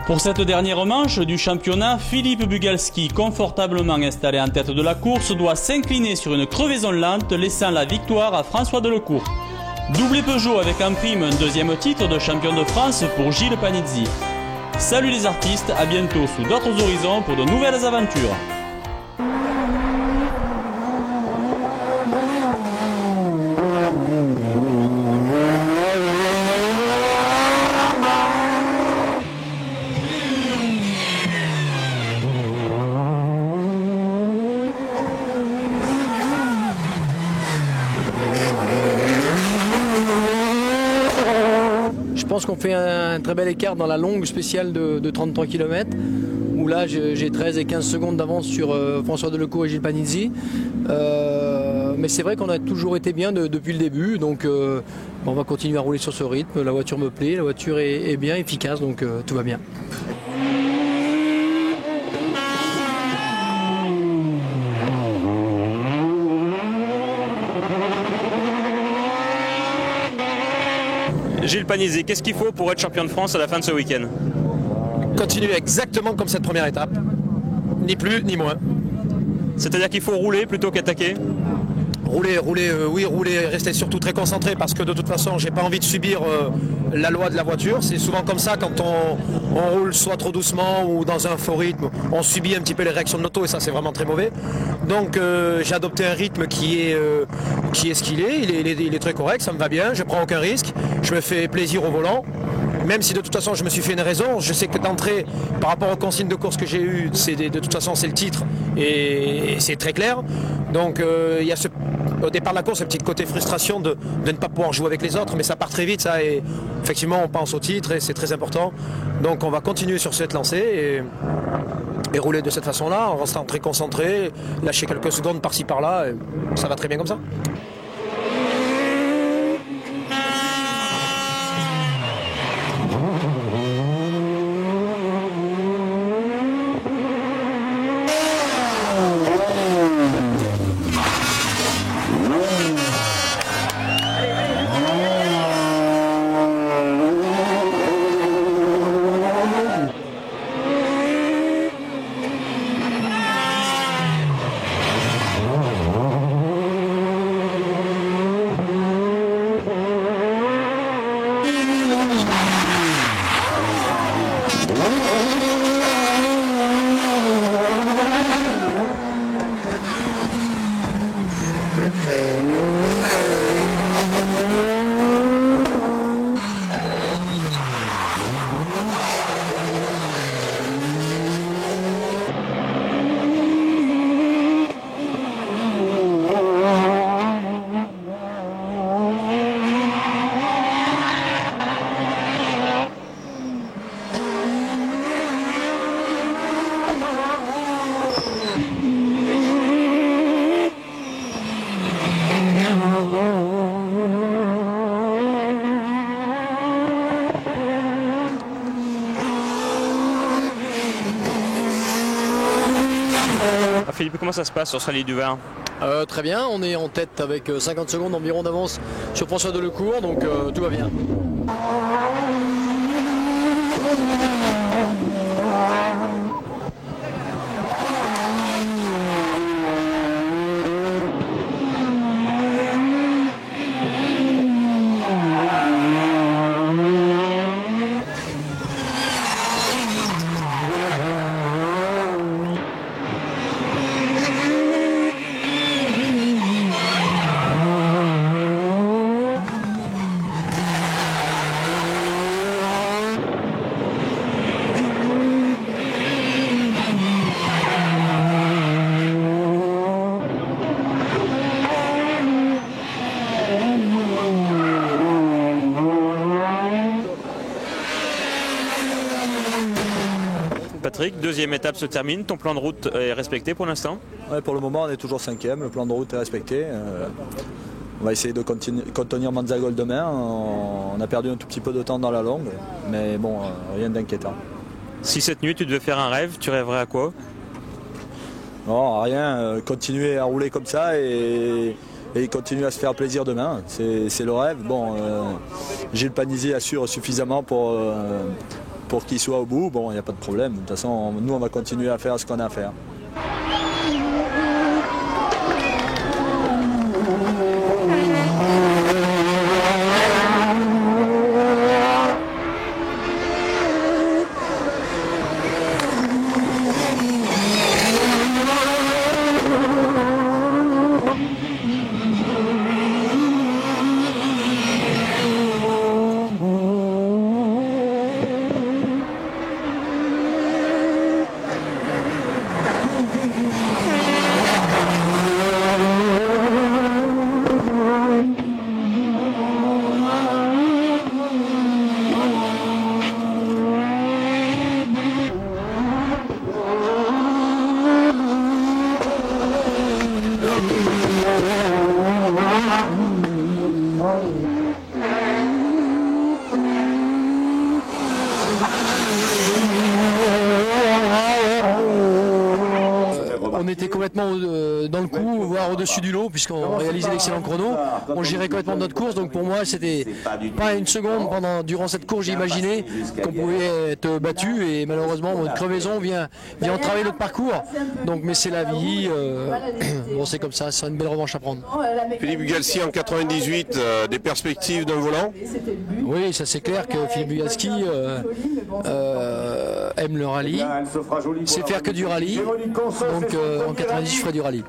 Pour cette dernière manche du championnat, Philippe Bugalski, confortablement installé en tête de la course, doit s'incliner sur une crevaison lente, laissant la victoire à François Delecourt. Doublé Peugeot avec en prime un deuxième titre de champion de France pour Gilles Panizzi. Salut les artistes, à bientôt sous d'autres horizons pour de nouvelles aventures. Je pense qu'on fait un très bel écart dans la longue spéciale de 33 km, où là j'ai 13 et 15 secondes d'avance sur François Delecourt et Gilles Panizzi. Mais c'est vrai qu'on a toujours été bien depuis le début, donc on va continuer à rouler sur ce rythme. La voiture me plaît, la voiture est bien efficace, donc tout va bien. Gilles Panizzi, qu'est-ce qu'il faut pour être champion de France à la fin de ce week-end? Continuer exactement comme cette première étape, ni plus ni moins. C'est-à-dire qu'il faut rouler plutôt qu'attaquer? Oui, rester surtout très concentré parce que de toute façon, j'ai pas envie de subir la loi de la voiture. C'est souvent comme ça quand on roule soit trop doucement ou dans un faux rythme, on subit un petit peu les réactions de l'auto et ça c'est vraiment très mauvais. Donc j'ai adopté un rythme qui est ce qu'il est. Il est très correct, ça me va bien, je prends aucun risque, je me fais plaisir au volant. Même si de toute façon je me suis fait une raison, je sais que d'entrée, par rapport aux consignes de course que j'ai eues, de toute façon c'est le titre et c'est très clair. Donc il y a au départ de la course, un petit côté frustration de ne pas pouvoir jouer avec les autres, mais ça part très vite ça et effectivement on pense au titre et c'est très important. Donc on va continuer sur cette lancée et rouler de cette façon-là, en restant très concentré, lâcher quelques secondes par-ci par-là, ça va très bien comme ça. Philippe, comment ça se passe sur ce rallye du Var? Très bien, on est en tête avec 50 secondes environ d'avance sur François Delecourt, donc tout va bien. Patrick, deuxième étape se termine, ton plan de route est respecté pour l'instant? Ouais, pour le moment on est toujours cinquième, le plan de route est respecté. On va essayer de contenir Manzagol demain, on a perdu un tout petit peu de temps dans la longue, mais bon, rien d'inquiétant. Si cette nuit tu devais faire un rêve, tu rêverais à quoi? Non, rien, continuer à rouler comme ça et continuer à se faire plaisir demain, c'est le rêve. Bon, Gilles Panizzi assure suffisamment pour qu'il soit au bout, bon, il n'y a pas de problème. De toute façon, nous, on va continuer à faire ce qu'on a à faire. On était complètement dans le coup, voire au-dessus du lot, puisqu'on réalisait l'excellent chrono. On gérait complètement notre course, donc pour moi, c'était pas une seconde durant cette course, j'ai imaginé qu'on pouvait être battu, et malheureusement, notre crevaison vient entraver notre parcours. Donc, mais c'est la vie, bon, c'est comme ça, c'est une belle revanche à prendre. Philippe Bugalski en 98, des perspectives d'un volant? Oui, ça c'est clair que Philippe Bugalski aime le rallye, sait faire que du rallye, donc en 90 je ferai du rallye.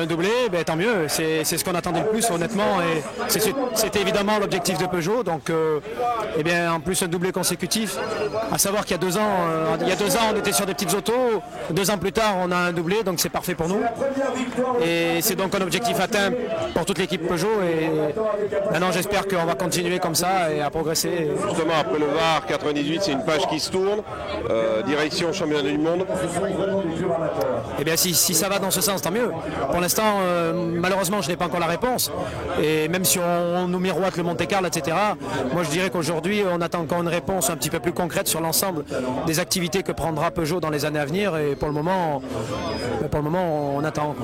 Un doublé, ben, tant mieux, c'est ce qu'on attendait le plus honnêtement, et c'était évidemment l'objectif de Peugeot, donc et bien, en plus un doublé consécutif, à savoir qu'il y a 2 ans, on était sur des petites autos, 2 ans plus tard on a un doublé, donc c'est parfait pour nous, et c'est donc un objectif atteint pour toute l'équipe Peugeot, et maintenant j'espère qu'on va continuer comme ça et à progresser. Justement, après le VAR 98, c'est une page qui se tourne, direction championnat du monde. Eh bien si ça va dans ce sens, tant mieux. Pour l'instant, malheureusement, je n'ai pas encore la réponse. Et même si on nous miroite le Monte-Carlo, etc., moi je dirais qu'aujourd'hui, on attend encore une réponse un petit peu plus concrète sur l'ensemble des activités que prendra Peugeot dans les années à venir. Et pour le moment, on attend.